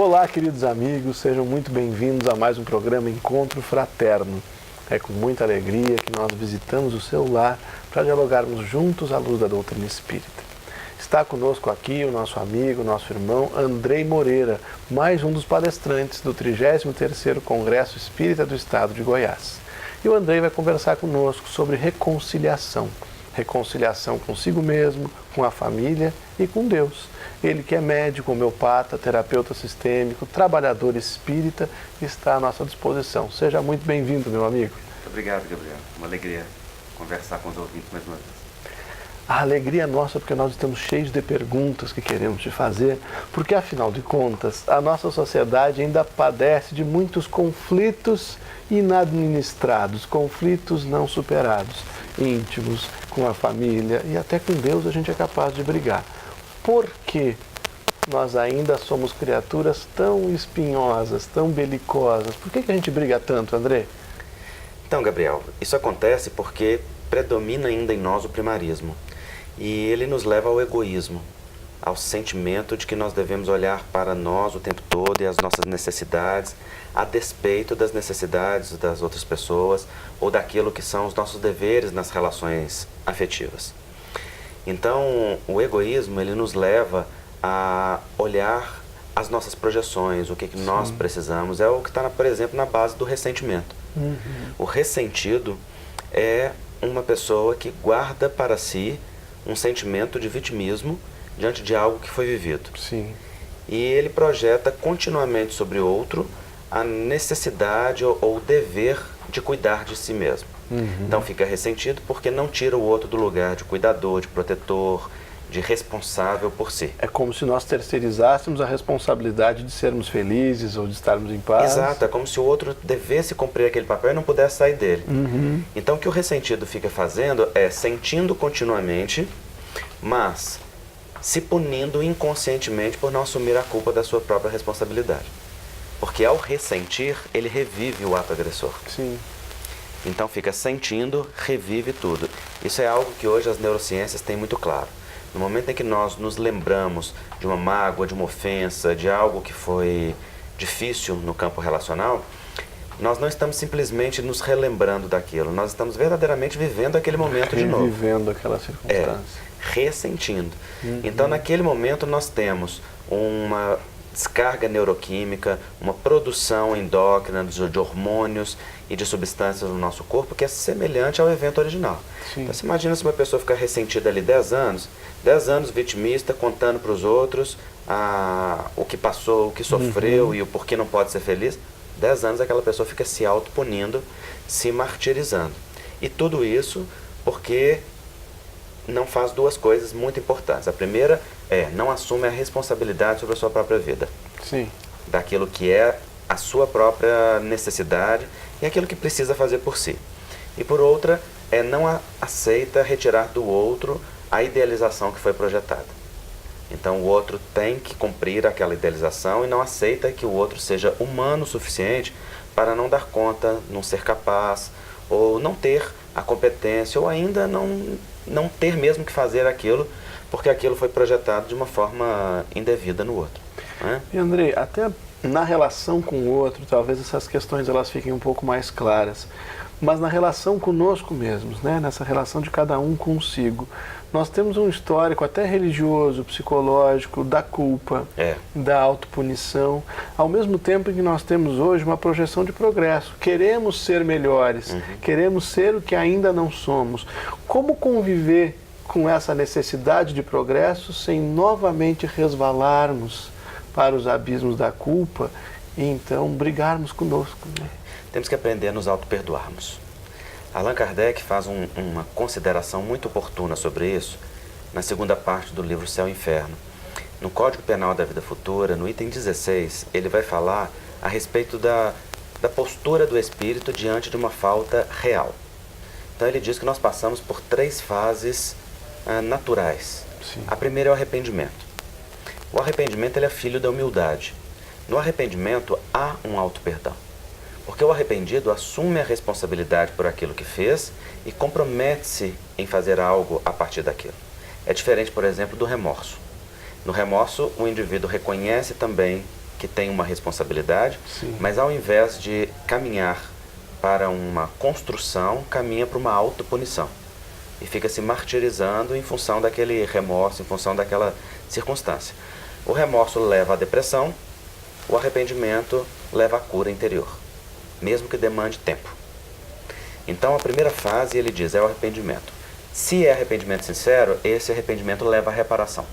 Olá, queridos amigos, sejam muito bem-vindos a mais um programa Encontro Fraterno. É com muita alegria que nós visitamos o seu lar para dialogarmos juntos à luz da doutrina espírita. Está conosco aqui o nosso amigo, nosso irmão Andrei Moreira, mais um dos palestrantes do 33º Congresso Espírita do Estado de Goiás. E o Andrei vai conversar conosco sobre reconciliação. Reconciliação consigo mesmo, com a família e com Deus. Ele que é médico, homeopata, terapeuta sistêmico, trabalhador espírita, está à nossa disposição. Seja muito bem-vindo, meu amigo. Muito obrigado, Gabriel. Uma alegria conversar com os ouvintes mais uma vez. A alegria é nossa porque nós estamos cheios de perguntas que queremos te fazer, porque afinal de contas, a nossa sociedade ainda padece de muitos conflitos inadministrados, conflitos não superados, íntimos, com a família e até com Deus a gente é capaz de brigar. Por que nós ainda somos criaturas tão espinhosas, tão belicosas? Por que a gente briga tanto, André? Então, Gabriel, isso acontece porque predomina ainda em nós o primarismo. E ele nos leva ao egoísmo, ao sentimento de que nós devemos olhar para nós o tempo todo e as nossas necessidades, a despeito das necessidades das outras pessoas ou daquilo que são os nossos deveres nas relações afetivas. Então, o egoísmo, ele nos leva a olhar as nossas projeções, o que nós precisamos. É o que está, por exemplo, na base do ressentimento. O ressentido é uma pessoa que guarda para si um sentimento de vitimismo diante de algo que foi vivido. Sim. E ele projeta continuamente sobre o outro a necessidade ou o dever de cuidar de si mesmo. Então fica ressentido porque não tira o outro do lugar de cuidador, de protetor, de responsável por si. É como se nós terceirizássemos a responsabilidade de sermos felizes ou de estarmos em paz. Exato, é como se o outro devesse cumprir aquele papel e não pudesse sair dele. Então o que o ressentido fica fazendo é sentindo continuamente, mas se punindo inconscientemente por não assumir a culpa da sua própria responsabilidade. Porque ao ressentir, ele revive o ato agressor. Sim. Então fica sentindo, revive tudo. Isso é algo que hoje as neurociências têm muito claro. No momento em que nós nos lembramos de uma mágoa, de uma ofensa, de algo que foi difícil no campo relacional, nós não estamos simplesmente nos relembrando daquilo, nós estamos verdadeiramente vivendo aquele momento de novo. Revivendo aquela circunstância. Ressentindo. Então naquele momento nós temos uma descarga neuroquímica, uma produção endócrina de hormônios e de substâncias no nosso corpo que é semelhante ao evento original. Sim. Então você imagina se uma pessoa ficar ressentida ali 10 anos vitimista, contando para os outros o que passou, o que sofreu e o porquê não pode ser feliz. 10 anos aquela pessoa fica se autopunindo, se martirizando. E tudo isso porque não faz duas coisas muito importantes. A primeira é, não assume a responsabilidade sobre a sua própria vida. Sim. Daquilo que é a sua própria necessidade e aquilo que precisa fazer por si. E por outra, é não aceita retirar do outro a idealização que foi projetada. Então o outro tem que cumprir aquela idealização e não aceita que o outro seja humano o suficiente para não dar conta, não ser capaz, ou não ter a competência, ou ainda não ter mesmo que fazer aquilo, porque aquilo foi projetado de uma forma indevida no outro. Né? E André, até na relação com o outro, talvez essas questões elas fiquem um pouco mais claras, mas na relação conosco mesmos, né? Nessa relação de cada um consigo, nós temos um histórico até religioso, psicológico, da culpa, da autopunição, ao mesmo tempo que nós temos hoje uma projeção de progresso. Queremos ser melhores, queremos ser o que ainda não somos. Como conviver com essa necessidade de progresso sem novamente resvalarmos para os abismos da culpa e então brigarmos conosco, né? Temos que aprender a nos auto-perdoarmos. Allan Kardec faz uma consideração muito oportuna sobre isso na segunda parte do livro Céu e Inferno. No Código Penal da Vida Futura, no item 16, ele vai falar a respeito da postura do espírito diante de uma falta real. Então ele diz que nós passamos por 3 fases naturais. Sim. A primeira é o arrependimento. O arrependimento ele é filho da humildade. No arrependimento há um auto-perdão. Porque o arrependido assume a responsabilidade por aquilo que fez e compromete-se em fazer algo a partir daquilo. É diferente, por exemplo, do remorso. No remorso, o indivíduo reconhece também que tem uma responsabilidade, Sim. mas ao invés de caminhar para uma construção, caminha para uma autopunição. E fica se martirizando em função daquele remorso, em função daquela circunstância. O remorso leva à depressão, o arrependimento leva à cura interior, mesmo que demande tempo. Então a primeira fase, ele diz, é o arrependimento. Se é arrependimento sincero, esse arrependimento leva à reparação.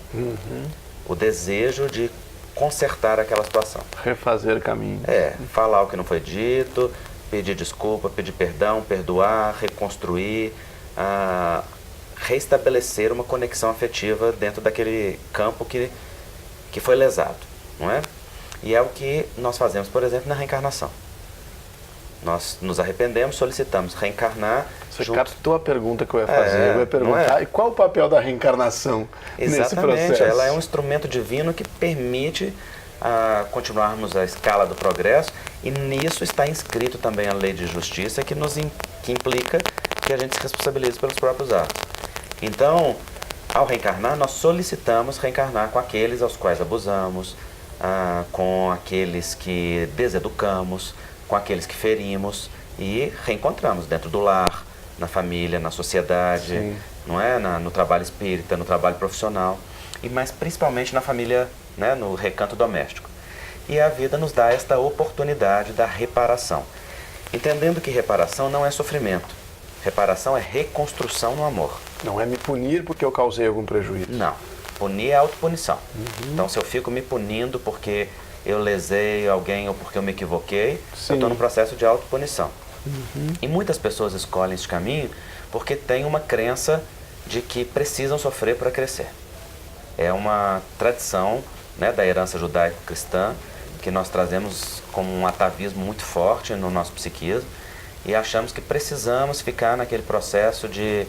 O desejo de consertar aquela situação. Refazer caminho. Falar o que não foi dito, pedir desculpa, pedir perdão, perdoar, reconstruir, restabelecer uma conexão afetiva dentro daquele campo que foi lesado, não é? E é o que nós fazemos, por exemplo, na reencarnação. Nós nos arrependemos, solicitamos reencarnar. Você captou a pergunta que eu ia fazer. Eu ia perguntar, e qual o papel da reencarnação nesse processo? Ela é um instrumento divino que permite continuarmos a escala do progresso, e nisso está inscrito também a lei de justiça que implica que a gente se responsabilize pelos próprios atos. Então, ao reencarnar, nós solicitamos reencarnar com aqueles aos quais abusamos, com aqueles que deseducamos, com aqueles que ferimos, e reencontramos dentro do lar, na família, na sociedade, não é? No trabalho espírita, no trabalho profissional, mas principalmente na família, né? No recanto doméstico. E a vida nos dá esta oportunidade da reparação, entendendo que reparação não é sofrimento. Reparação é reconstrução no amor. Não é me punir porque eu causei algum prejuízo. Não. Punir é autopunição. Então, se eu fico me punindo porque eu lesei alguém ou porque eu me equivoquei, eu estou no processo de autopunição. E muitas pessoas escolhem esse caminho porque têm uma crença de que precisam sofrer para crescer. É uma tradição, né, da herança judaico-cristã que nós trazemos como um atavismo muito forte no nosso psiquismo, e achamos que precisamos ficar naquele processo de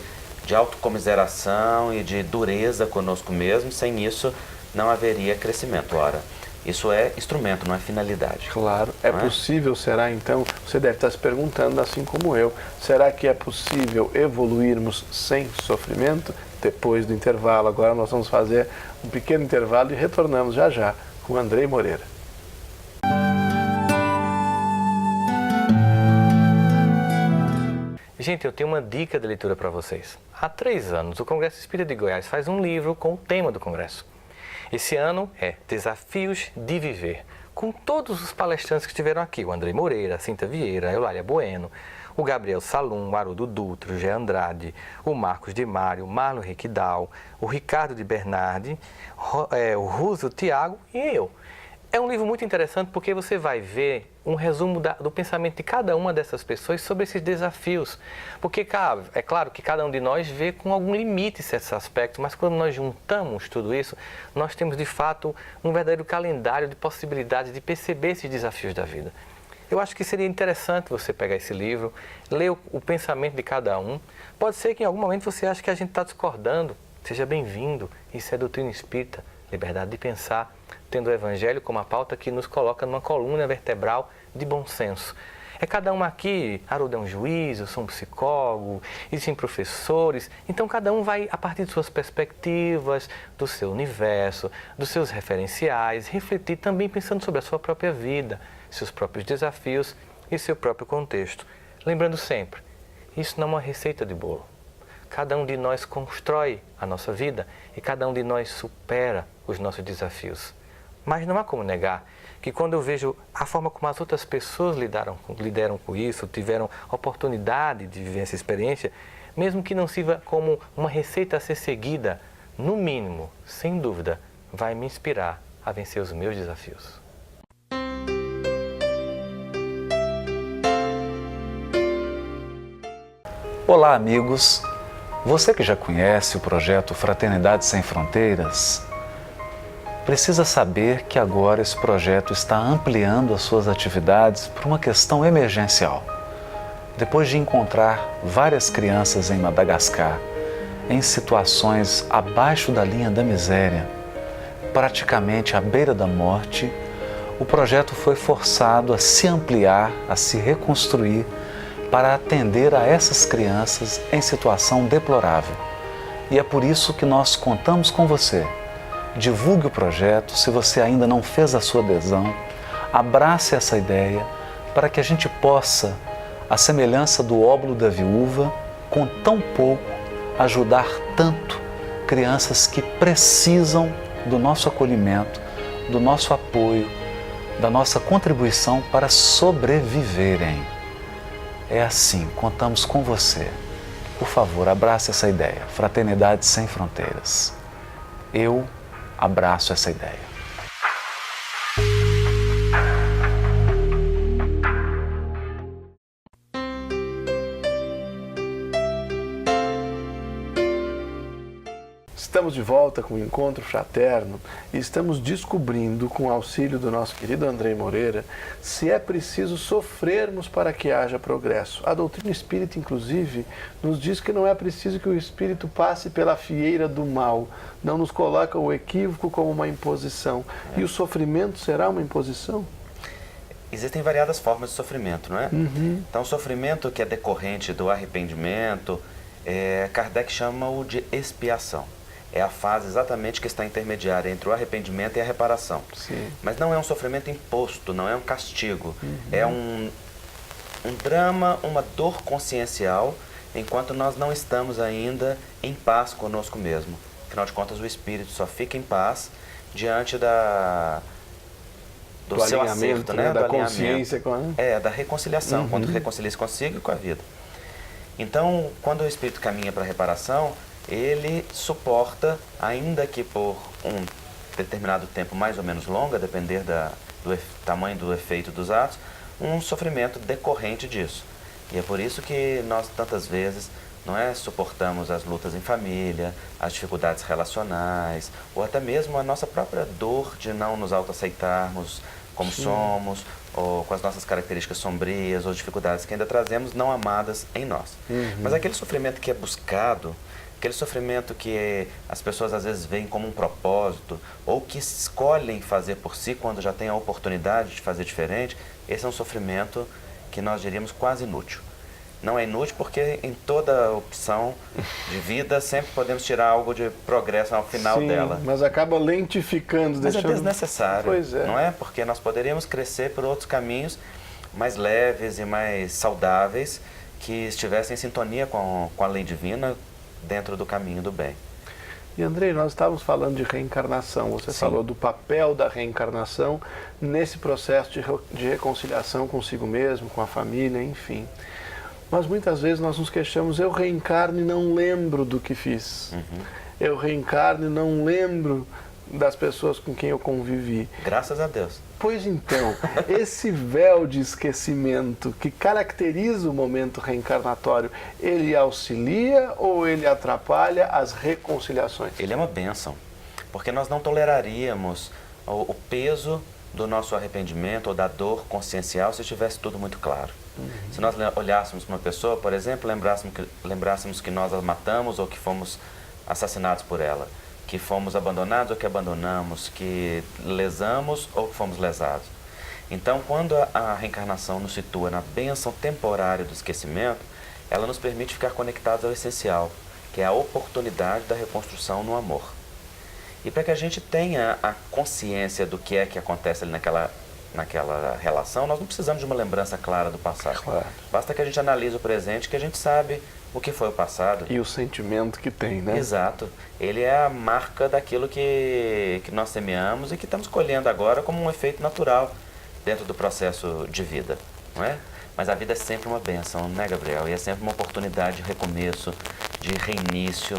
autocomiseração e de dureza conosco mesmo. Sem isso não haveria crescimento. Ora, isso é instrumento, não é finalidade. Claro. É possível, será então, você deve estar se perguntando, assim como eu, será que é possível evoluirmos sem sofrimento? Depois do intervalo, agora nós vamos fazer um pequeno intervalo e retornamos já já com Andrei Moreira. Gente, eu tenho uma dica de leitura para vocês. Há 3 anos, o Congresso Espírita de Goiás faz um livro com o tema do Congresso. Esse ano é Desafios de Viver, com todos os palestrantes que estiveram aqui, o Andrei Moreira, a Cinta Vieira, a Eulália Bueno, o Gabriel Salum, o Haroldo Dutra, o Gé Andrade, o Marcos de Mário, o Marlon Riquidal, o Ricardo de Bernardi, o Rússio Tiago e eu. É um livro muito interessante porque você vai ver um resumo do pensamento de cada uma dessas pessoas sobre esses desafios. Porque é claro que cada um de nós vê com algum limite certos aspectos, mas quando nós juntamos tudo isso, nós temos de fato um verdadeiro calendário de possibilidades de perceber esses desafios da vida. Eu acho que seria interessante você pegar esse livro, ler o pensamento de cada um. Pode ser que em algum momento você ache que a gente está discordando. Seja bem-vindo. Isso é doutrina espírita, liberdade de pensar, tendo o Evangelho como a pauta que nos coloca numa coluna vertebral de bom senso. É cada um aqui, Haroldo é um juiz, eu sou um psicólogo, existem professores, então cada um vai, a partir de suas perspectivas, do seu universo, dos seus referenciais, refletir também pensando sobre a sua própria vida, seus próprios desafios e seu próprio contexto. Lembrando sempre, isso não é uma receita de bolo. Cada um de nós constrói a nossa vida e cada um de nós supera os nossos desafios. Mas não há como negar que quando eu vejo a forma como as outras pessoas lidaram com isso, tiveram oportunidade de viver essa experiência, mesmo que não sirva como uma receita a ser seguida, no mínimo, sem dúvida, vai me inspirar a vencer os meus desafios. Olá, amigos! Você que já conhece o projeto Fraternidade Sem Fronteiras, precisa saber que agora esse projeto está ampliando as suas atividades por uma questão emergencial. Depois de encontrar várias crianças em Madagascar em situações abaixo da linha da miséria, praticamente à beira da morte, o projeto foi forçado a se ampliar, a se reconstruir para atender a essas crianças em situação deplorável. E é por isso que nós contamos com você. divulgue o projeto. Se você ainda não fez a sua adesão, abrace essa ideia para que a gente possa, à semelhança do óbolo da viúva, com tão pouco, ajudar tanto crianças que precisam do nosso acolhimento, do nosso apoio, da nossa contribuição para sobreviverem. É assim, contamos com você. Por favor, abrace essa ideia. Fraternidade Sem Fronteiras. Eu abraço essa ideia. Estamos de volta com o Encontro Fraterno e estamos descobrindo, com o auxílio do nosso querido Andrei Moreira, se é preciso sofrermos para que haja progresso. A doutrina espírita, inclusive, nos diz que não é preciso que o espírito passe pela fieira do mal, não nos coloca o equívoco como uma imposição. E o sofrimento será uma imposição? Existem variadas formas de sofrimento, não é? Então, o sofrimento que é decorrente do arrependimento, Kardec chama-o de expiação. É a fase exatamente que está intermediária entre o arrependimento e a reparação. Sim. Mas não é um sofrimento imposto, não é um castigo. É um drama, uma dor consciencial, enquanto nós não estamos ainda em paz conosco mesmo. Afinal de contas, o espírito só fica em paz diante do seu acerto, né? Da do consciência com a... da reconciliação, quando reconcilia-se consigo e com a vida. Então, quando o espírito caminha para a reparação, ele suporta, ainda que por um determinado tempo mais ou menos longo, a depender do tamanho do efeito dos atos, um sofrimento decorrente disso. E é por isso que nós tantas vezes suportamos as lutas em família, as dificuldades relacionais, ou até mesmo a nossa própria dor de não nos autoaceitarmos como somos, ou com as nossas características sombrias, ou dificuldades que ainda trazemos não amadas em nós. Mas aquele sofrimento que é buscado, aquele sofrimento que as pessoas às vezes veem como um propósito, ou que escolhem fazer por si quando já têm a oportunidade de fazer diferente, esse é um sofrimento que nós diríamos quase inútil. Não é inútil porque em toda opção de vida sempre podemos tirar algo de progresso ao final dela. Mas acaba lentificando, Mas deixando... é desnecessário, Pois é. não é? Porque nós poderíamos crescer por outros caminhos mais leves e mais saudáveis que estivessem em sintonia com a lei divina dentro do caminho do bem. E Andrei, nós estávamos falando de reencarnação. Você falou do papel da reencarnação nesse processo de reconciliação consigo mesmo, com a família, enfim. Mas muitas vezes nós nos queixamos, eu reencarno e não lembro do que fiz. Eu reencarno e não lembro das pessoas com quem eu convivi. Graças a Deus. Pois então, esse véu de esquecimento que caracteriza o momento reencarnatório, ele auxilia ou ele atrapalha as reconciliações? Ele é uma bênção, porque nós não toleraríamos o peso do nosso arrependimento ou da dor consciencial se estivesse tudo muito claro. Se nós olhássemos para uma pessoa, por exemplo, lembrássemos que nós a matamos ou que fomos assassinados por ela, que fomos abandonados ou que abandonamos, que lesamos ou que fomos lesados. Então, quando a reencarnação nos situa na bênção temporária do esquecimento, ela nos permite ficar conectados ao essencial, que é a oportunidade da reconstrução no amor. E para que a gente tenha a consciência do que é que acontece ali naquela relação, nós não precisamos de uma lembrança clara do passado. Claro. Basta que a gente analise o presente, que a gente sabe o que foi o passado. E o sentimento que tem, né? Exato. Ele é a marca daquilo que nós semeamos e que estamos colhendo agora como um efeito natural dentro do processo de vida, não é? Mas a vida é sempre uma bênção, né, Gabriel? E é sempre uma oportunidade de recomeço, de reinício,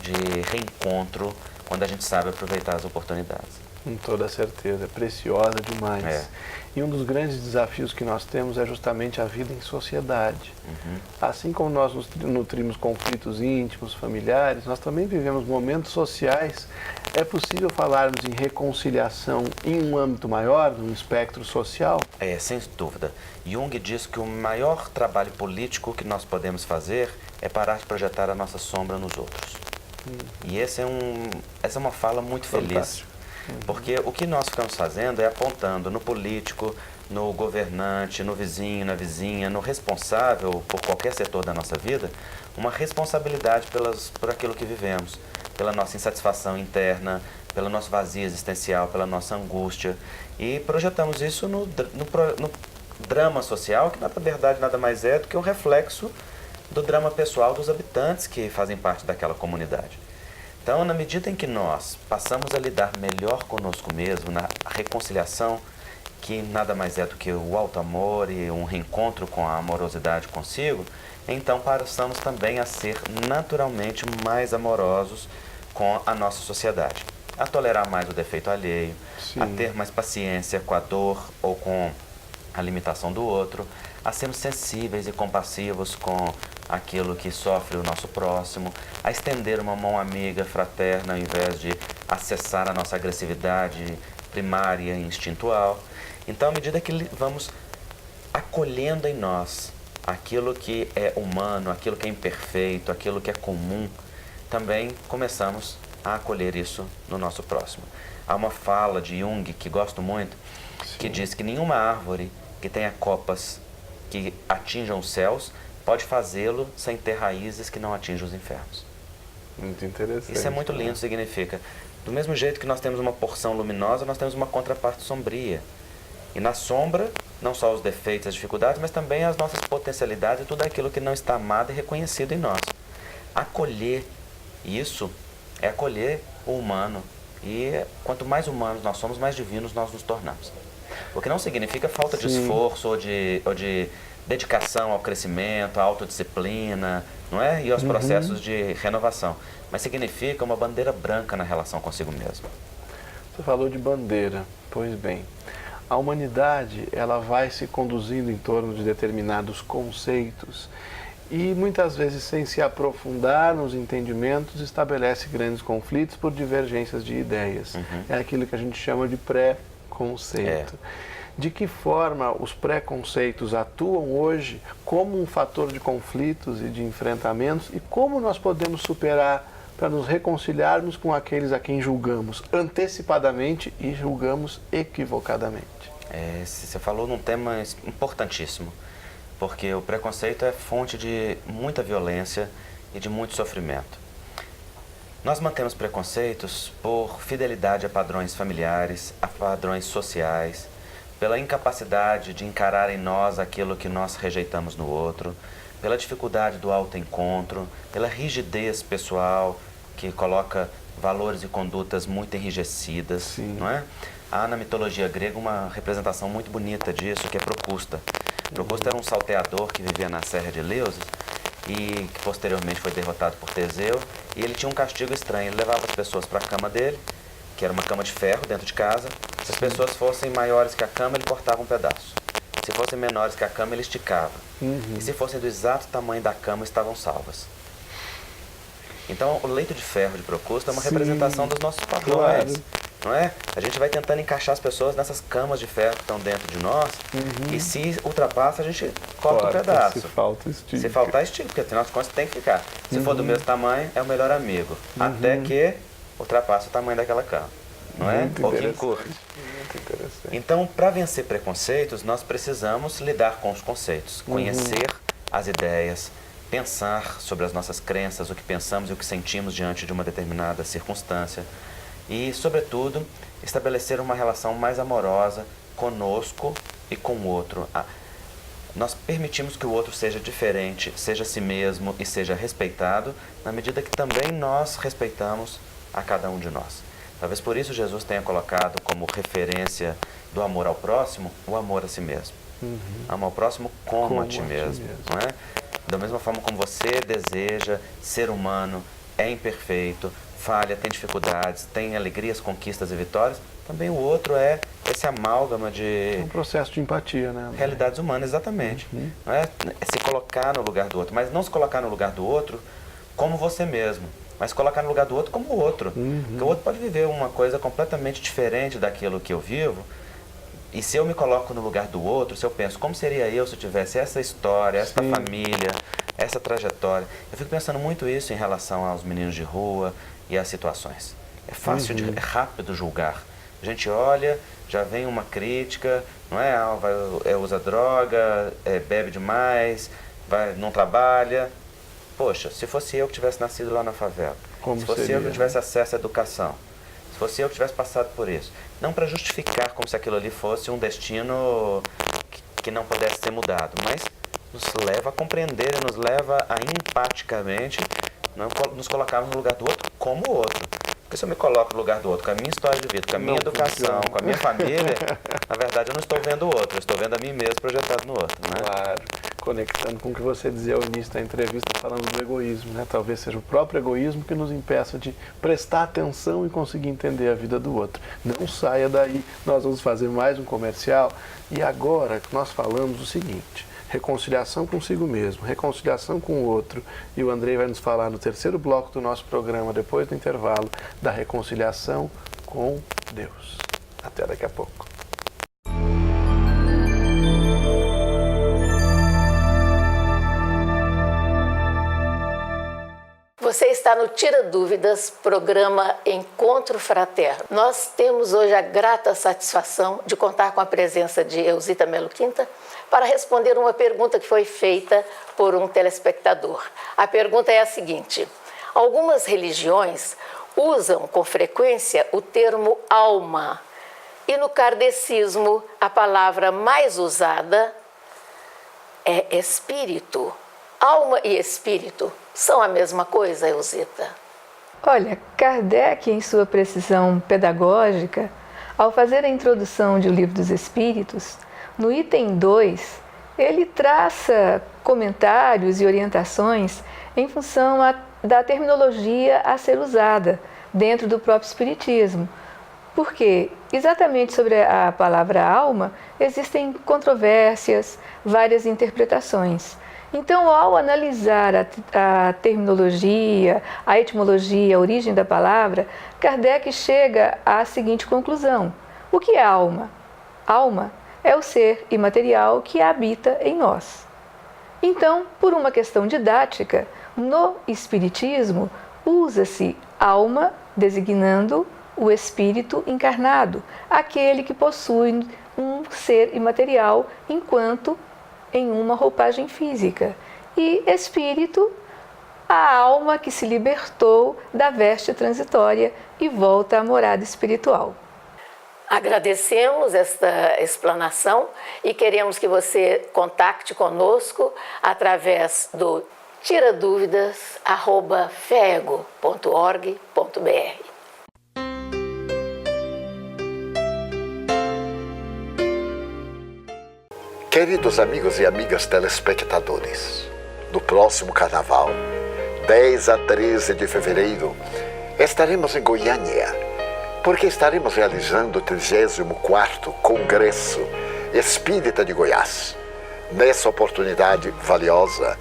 de reencontro, quando a gente sabe aproveitar as oportunidades. Com toda certeza, é preciosa demais. E um dos grandes desafios que nós temos é justamente a vida em sociedade. Assim como nós nos nutrimos conflitos íntimos, familiares, nós também vivemos momentos sociais. É possível falarmos em reconciliação em um âmbito maior, num espectro social? Sem dúvida. Jung diz que o maior trabalho político que nós podemos fazer é parar de projetar a nossa sombra nos outros. E essa é uma fala muito feliz. Porque o que nós ficamos fazendo é apontando no político, no governante, no vizinho, na vizinha, no responsável por qualquer setor da nossa vida, uma responsabilidade por aquilo que vivemos, pela nossa insatisfação interna, pelo nosso vazio existencial, pela nossa angústia. E projetamos isso no drama social, que na verdade nada mais é do que um reflexo do drama pessoal dos habitantes que fazem parte daquela comunidade. Então, na medida em que nós passamos a lidar melhor conosco mesmo, na reconciliação, que nada mais é do que o alto amor e um reencontro com a amorosidade consigo, então passamos também a ser naturalmente mais amorosos com a nossa sociedade, a tolerar mais o defeito alheio, Sim. a ter mais paciência com a dor ou com a limitação do outro, a sermos sensíveis e compassivos com aquilo que sofre o nosso próximo, a estender uma mão amiga, fraterna, ao invés de acessar a nossa agressividade primária e instintual. Então, à medida que vamos acolhendo em nós aquilo que é humano, aquilo que é imperfeito, aquilo que é comum, também começamos a acolher isso no nosso próximo. Há uma fala de Jung que gosto muito, que diz que nenhuma árvore que tenha copas que atinjam os céus pode fazê-lo sem ter raízes que não atinjam os infernos. Muito interessante. Isso é muito lindo, significa. Do mesmo jeito que nós temos uma porção luminosa, nós temos uma contraparte sombria. E na sombra, não só os defeitos, as dificuldades, mas também as nossas potencialidades e tudo aquilo que não está amado e reconhecido em nós. Acolher isso é acolher o humano. E quanto mais humanos nós somos, mais divinos nós nos tornamos. O que não significa falta de esforço ou de dedicação ao crescimento, à autodisciplina, não é? E aos processos de renovação. Mas significa uma bandeira branca na relação consigo mesmo. Você falou de bandeira. Pois bem, a humanidade ela vai se conduzindo em torno de determinados conceitos e muitas vezes, sem se aprofundar nos entendimentos, estabelece grandes conflitos por divergências de ideias. É aquilo que a gente chama de pré-conceito. De que forma os preconceitos atuam hoje como um fator de conflitos e de enfrentamentos e como nós podemos superar para nos reconciliarmos com aqueles a quem julgamos antecipadamente e julgamos equivocadamente? Você falou num tema importantíssimo, porque o preconceito é fonte de muita violência e de muito sofrimento. Nós mantemos preconceitos por fidelidade a padrões familiares, a padrões sociais, pela incapacidade de encarar em nós aquilo que nós rejeitamos no outro, pela dificuldade do autoencontro, pela rigidez pessoal que coloca valores e condutas muito enrijecidas, não é? Há na mitologia grega uma representação muito bonita disso, que é Procusta. Procusta era um salteador que vivia na Serra de Eleusis e que posteriormente foi derrotado por Teseu, e ele tinha um castigo estranho. Ele levava as pessoas para a cama dele, que era uma cama de ferro dentro de casa. Se as pessoas fossem maiores que a cama, ele cortava um pedaço. Se fossem menores que a cama, ele esticava. E se fossem do exato tamanho da cama, estavam salvas. Então, o leito de ferro de Procusta é uma representação dos nossos padrões. Não é? A gente vai tentando encaixar as pessoas nessas camas de ferro que estão dentro de nós, e se ultrapassa, a gente corta um pedaço. Se falta, estica. Se faltar, estica, porque afinal de contas tem que ficar. Se for do mesmo tamanho, é o melhor amigo. Até que ultrapassa o tamanho daquela cama. Não é? Um pouquinho curto. Muito interessante. Então, para vencer preconceitos, nós precisamos lidar com os conceitos, conhecer as ideias, pensar sobre as nossas crenças, o que pensamos e o que sentimos diante de uma determinada circunstância. E, sobretudo, estabelecer uma relação mais amorosa conosco e com o outro. Nós permitimos que o outro seja diferente, seja si mesmo e seja respeitado, na medida que também nós respeitamos a cada um de nós. Talvez por isso Jesus tenha colocado como referência do amor ao próximo o amor a si mesmo. Ama ao próximo como a ti mesmo. Não é? Da mesma forma como você deseja ser humano, é imperfeito, falha, tem dificuldades, tem alegrias, conquistas e vitórias, também o outro é esse amálgama de... um processo de empatia, né? Realidades humanas, exatamente. Não é se colocar no lugar do outro, mas não se colocar no lugar do outro como você mesmo, mas colocar no lugar do outro como o outro. Porque o outro pode viver uma coisa completamente diferente daquilo que eu vivo, e se eu me coloco no lugar do outro, se eu penso, como seria eu se eu tivesse essa história, essa família, essa trajetória? Eu fico pensando muito isso em relação aos meninos de rua e às situações. É fácil, é rápido julgar. A gente olha, já vem uma crítica, não é? Usa droga, bebe demais, não trabalha. Poxa, se fosse eu que tivesse nascido lá na favela, se fosse eu que tivesse acesso à educação, se Se fosse eu que tivesse passado por isso. Não para justificar como se aquilo ali fosse um destino que não pudesse ser mudado, mas nos leva a compreender e nos leva a empaticamente nos colocarmos no lugar do outro como o outro. Porque se eu me coloco no lugar do outro, com a minha história de vida, com a minha educação, com a minha família, na verdade eu não estou vendo o outro, eu estou vendo a mim mesmo projetado no outro, né? Claro, conectando com o que você dizia ao início da entrevista, falando do egoísmo, né? Talvez seja o próprio egoísmo que nos impeça de prestar atenção e conseguir entender a vida do outro. Não saia daí, nós vamos fazer mais um comercial e agora nós falamos o seguinte: reconciliação consigo mesmo, reconciliação com o outro. E o Andrei vai nos falar no terceiro bloco do nosso programa, depois do intervalo, da reconciliação com Deus. Até daqui a pouco. Você está no Tira Dúvidas, programa Encontro Fraterno. Nós temos hoje a grata satisfação de contar com a presença de Elzita Melo Quinta para responder uma pergunta que foi feita por um telespectador. A pergunta é a seguinte: algumas religiões usam com frequência o termo alma, e no kardecismo a palavra mais usada é espírito. Alma e espírito são a mesma coisa, Elzita? Olha, Kardec, em sua precisão pedagógica, ao fazer a introdução de O Livro dos Espíritos, no item 2, ele traça comentários e orientações em função da terminologia a ser usada dentro do próprio Espiritismo. Porque exatamente sobre a palavra alma existem controvérsias, várias interpretações. Então, ao analisar a terminologia, a etimologia, a origem da palavra, Kardec chega à seguinte conclusão: o que é alma? Alma é o ser imaterial que habita em nós. Então, por uma questão didática, no Espiritismo usa-se alma designando o espírito encarnado, aquele que possui um ser imaterial enquanto em uma roupagem física, e espírito, a alma que se libertou da veste transitória e volta à morada espiritual. Agradecemos esta explanação e queremos que você contacte conosco através do tiradúvidas@fego.org.br. Queridos amigos e amigas telespectadores, no próximo carnaval, 10 a 13 de fevereiro, estaremos em Goiânia, porque estaremos realizando o 34º Congresso Espírita de Goiás. Nessa oportunidade valiosa,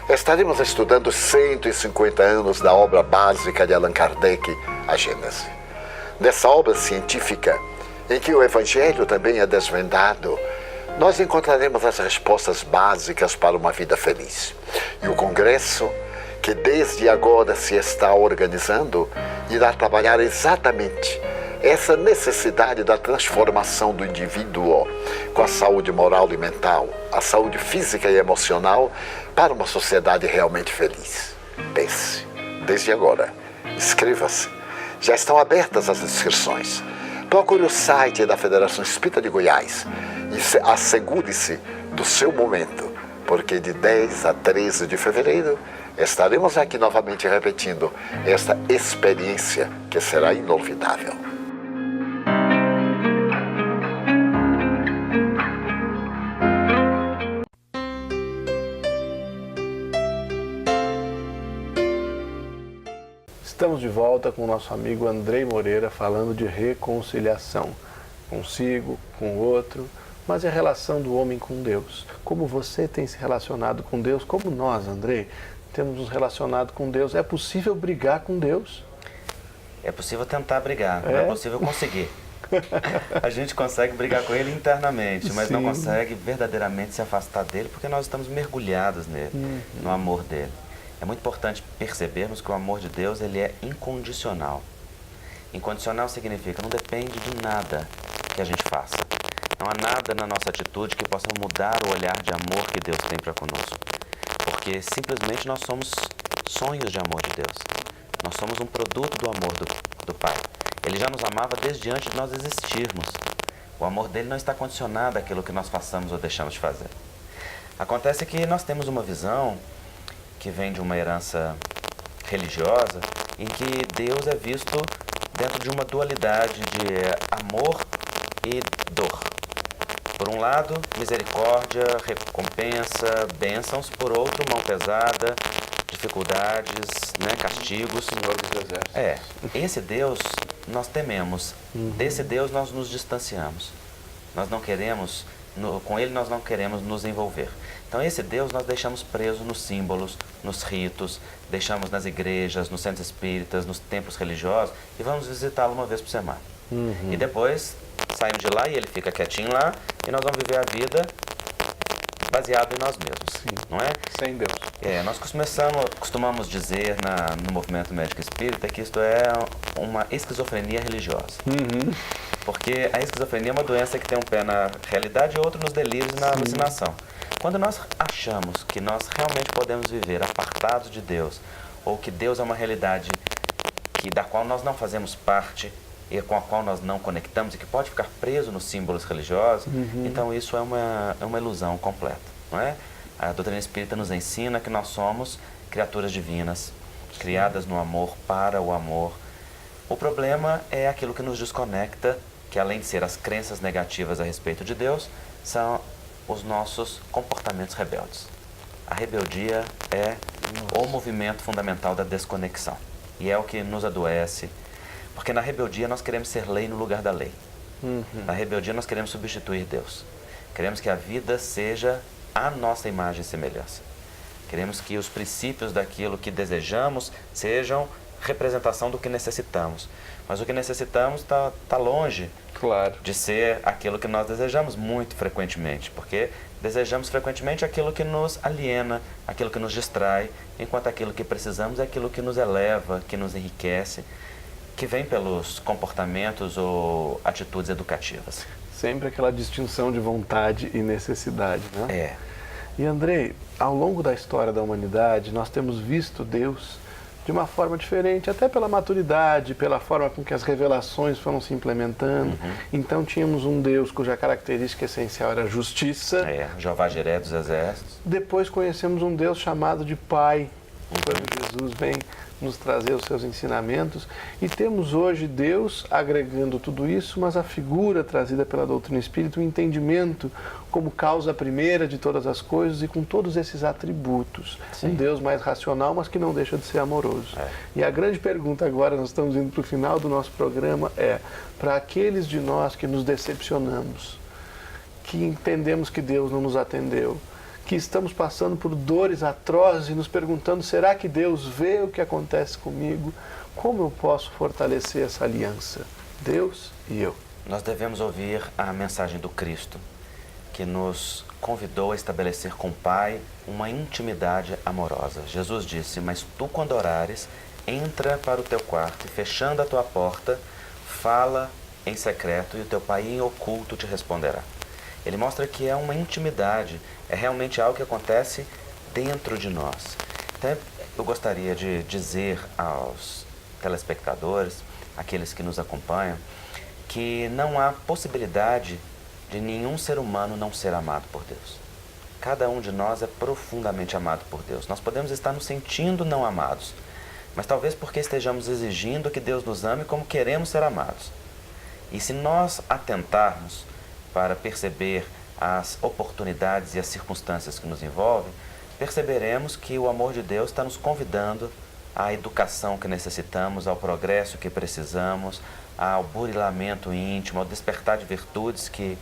estaremos estudando 150 anos da obra básica de Allan Kardec, a Gênese. Nessa obra científica, em que o Evangelho também é desvendado, nós encontraremos as respostas básicas para uma vida feliz. E o Congresso, que desde agora se está organizando, irá trabalhar exatamente essa necessidade da transformação do indivíduo com a saúde moral e mental, a saúde física e emocional para uma sociedade realmente feliz. Pense, desde agora, inscreva-se. Já estão abertas as inscrições. Procure o site da Federação Espírita de Goiás e assegure-se do seu momento, porque de 10 a 13 de fevereiro estaremos aqui novamente repetindo esta experiência que será inolvidável. Estamos de volta com o nosso amigo Andrei Moreira falando de reconciliação consigo, com o outro, mas e a relação do homem com Deus? Como você tem se relacionado com Deus? Como nós, Andrei, temos nos relacionado com Deus? É possível brigar com Deus? É possível tentar brigar, não é possível conseguir. A gente consegue brigar com ele internamente, mas não consegue verdadeiramente se afastar dele porque nós estamos mergulhados nele, no amor dele. É muito importante percebermos que o amor de Deus ele é incondicional. Incondicional significa não depende de nada que a gente faça. Não há nada na nossa atitude que possa mudar o olhar de amor que Deus tem para conosco. Porque simplesmente nós somos sonhos de amor de Deus. Nós somos um produto do amor do Pai. Ele já nos amava desde antes de nós existirmos. O amor dele não está condicionado àquilo que nós façamos ou deixamos de fazer. Acontece que nós temos uma visão que vem de uma herança religiosa em que Deus é visto dentro de uma dualidade de amor e dor. Por um lado, misericórdia, recompensa, bênçãos. Por outro, mão pesada, dificuldades, castigos. Senhor dos Exércitos. Esse Deus nós tememos. Desse Deus nós nos distanciamos. Nós não queremos, com ele nós não queremos nos envolver. Então esse Deus nós deixamos preso nos símbolos, nos ritos, deixamos nas igrejas, nos centros espíritas, nos templos religiosos e vamos visitá-lo uma vez por semana. E depois saímos de lá e ele fica quietinho lá e nós vamos viver a vida baseado em nós mesmos, não é? Sem Deus. Nós costumamos dizer no movimento médico espírita que isto é uma esquizofrenia religiosa. Porque a esquizofrenia é uma doença que tem um pé na realidade e outro nos delírios e na alucinação. Quando nós achamos que nós realmente podemos viver apartados de Deus, ou que Deus é uma realidade da qual nós não fazemos parte e com a qual nós não conectamos e que pode ficar preso nos símbolos religiosos, então isso é uma ilusão completa, não é? A doutrina espírita nos ensina que nós somos criaturas divinas, criadas no amor, para o amor. O problema é aquilo que nos desconecta, que além de ser as crenças negativas a respeito de Deus, são os nossos comportamentos rebeldes. A rebeldia é o movimento fundamental da desconexão. E é o que nos adoece, porque na rebeldia nós queremos ser lei no lugar da lei. Na rebeldia nós queremos substituir Deus. Queremos que a vida seja a nossa imagem e semelhança. Queremos que os princípios daquilo que desejamos sejam representação do que necessitamos. Mas o que necessitamos está longe de ser aquilo que nós desejamos muito frequentemente, porque desejamos frequentemente aquilo que nos aliena, aquilo que nos distrai, enquanto aquilo que precisamos é aquilo que nos eleva, que nos enriquece, que vem pelos comportamentos ou atitudes educativas. Sempre aquela distinção de vontade e necessidade, né? E Andrei, ao longo da história da humanidade, nós temos visto Deus de uma forma diferente, até pela maturidade, pela forma com que as revelações foram se implementando. Então tínhamos um Deus cuja característica essencial era a justiça. Jeová Jiré dos Exércitos. Depois conhecemos um Deus chamado de Pai, quando Jesus vem nos trazer os seus ensinamentos. E temos hoje Deus agregando tudo isso, mas a figura trazida pela doutrina espírita, o entendimento como causa primeira de todas as coisas e com todos esses atributos. Um Deus mais racional, mas que não deixa de ser amoroso. E a grande pergunta agora, nós estamos indo para o final do nosso programa, para aqueles de nós que nos decepcionamos, que entendemos que Deus não nos atendeu, que estamos passando por dores atrozes e nos perguntando, será que Deus vê o que acontece comigo? Como eu posso fortalecer essa aliança? Deus e eu. Nós devemos ouvir a mensagem do Cristo, que nos convidou a estabelecer com o Pai uma intimidade amorosa. Jesus disse, mas tu quando orares, entra para o teu quarto e fechando a tua porta, fala em secreto e o teu Pai em oculto te responderá. Ele mostra que é uma intimidade, é realmente algo que acontece dentro de nós. Então, eu gostaria de dizer aos telespectadores, aqueles que nos acompanham, que não há possibilidade de nenhum ser humano não ser amado por Deus. Cada um de nós é profundamente amado por Deus. Nós podemos estar nos sentindo não amados, mas talvez porque estejamos exigindo que Deus nos ame como queremos ser amados. E se nós atentarmos para perceber as oportunidades e as circunstâncias que nos envolvem, perceberemos que o amor de Deus está nos convidando à educação que necessitamos, ao progresso que precisamos, ao burilamento íntimo, ao despertar de virtudes que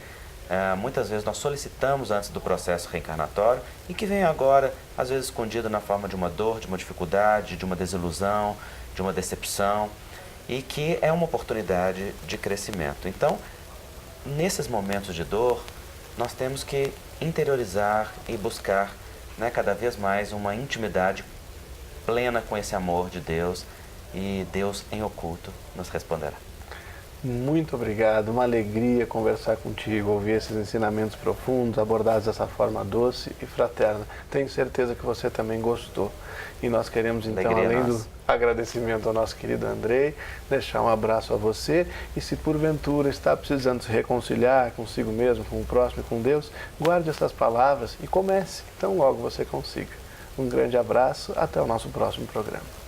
muitas vezes nós solicitamos antes do processo reencarnatório e que vem agora, às vezes escondido na forma de uma dor, de uma dificuldade, de uma desilusão, de uma decepção, e que é uma oportunidade de crescimento. Então, nesses momentos de dor, nós temos que interiorizar e buscar cada vez mais uma intimidade plena com esse amor de Deus, e Deus em oculto nos responderá. Muito obrigado, uma alegria conversar contigo, ouvir esses ensinamentos profundos, abordados dessa forma doce e fraterna. Tenho certeza que você também gostou. E nós queremos então, além do agradecimento ao nosso querido Andrei, deixar um abraço a você e se porventura está precisando se reconciliar consigo mesmo, com o próximo e com Deus, guarde essas palavras e comece, então logo você consiga. Um grande abraço, até o nosso próximo programa.